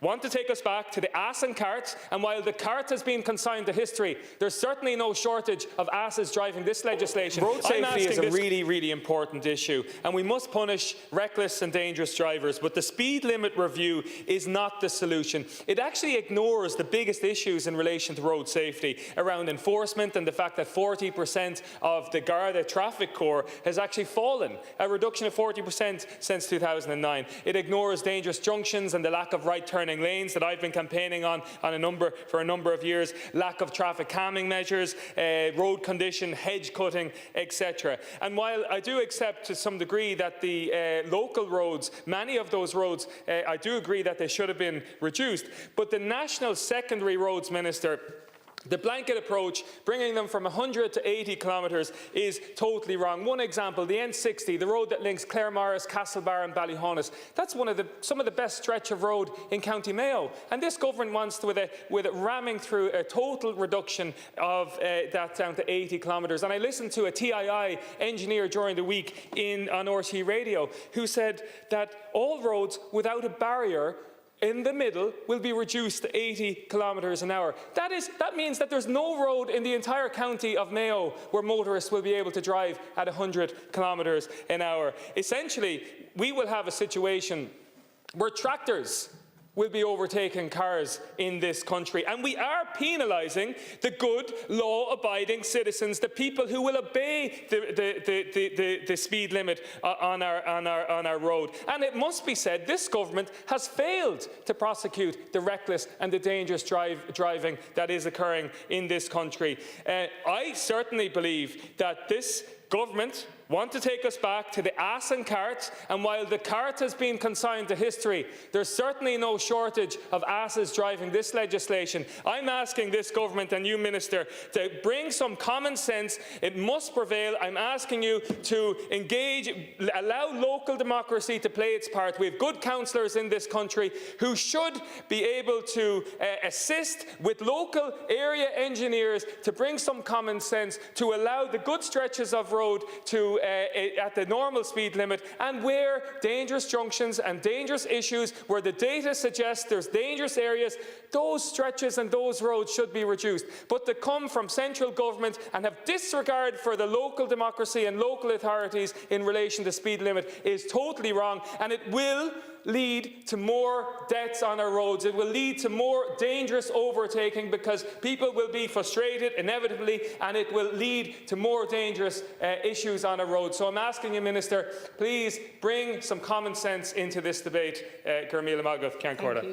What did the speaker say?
want to take us back to the ass and cart, and while the cart has been consigned to history, there's certainly no shortage of asses driving this legislation. Road safety is a really important issue, and we must punish reckless and dangerous drivers, but the speed limit review is not the solution. It actually ignores the biggest issues in relation to road safety around enforcement and the fact that 40% of the Garda Traffic Corps has actually fallen, a reduction of 40% since 2009. It ignores dangerous junctions and the lack of right turning lanes that I've been campaigning on for a number of years, lack of traffic calming measures, road condition, hedge cutting, etc. And while I do accept to some degree that the local roads, many of those roads, I do agree that they should have been reduced, but the National Secondary Roads Minister, the blanket approach, bringing them from 100 to 80 kilometres, is totally wrong. One example, the N60, the road that links Claremorris, Castlebar and Ballyhonus. That's some of the best stretch of road in County Mayo. And this government wants, with it ramming through a total reduction of that down to 80 kilometres. And I listened to a TII engineer during the week on RT Radio who said that all roads without a barrier in the middle will be reduced to 80 kilometres an hour. That means that there's no road in the entire county of Mayo where motorists will be able to drive at 100 kilometres an hour. Essentially, we will have a situation where tractors will be overtaking cars in this country, and we are penalising the good, law-abiding citizens, the people who will obey the speed limit on our road. And it must be said, this government has failed to prosecute the reckless and the dangerous driving that is occurring in this country. I certainly believe that this government want to take us back to the ass and cart, and while the cart has been consigned to history, there's certainly no shortage of asses driving this legislation. I'm asking this government and you, Minister, to bring some common sense. It must prevail. I'm asking you to engage, allow local democracy to play its part. We have good councillors in this country who should be able to assist with local area engineers to bring some common sense, to allow the good stretches of road to at the normal speed limit, and where dangerous junctions and dangerous issues where the data suggests there's dangerous areas, those stretches and those roads should be reduced. But to come from central government and have disregard for the local democracy and local authorities in relation to speed limit is totally wrong, and it will lead to more deaths on our roads. It will lead to more dangerous overtaking because people will be frustrated inevitably, and it will lead to more dangerous issues on our roads. So I'm asking you, Minister, please bring some common sense into this debate.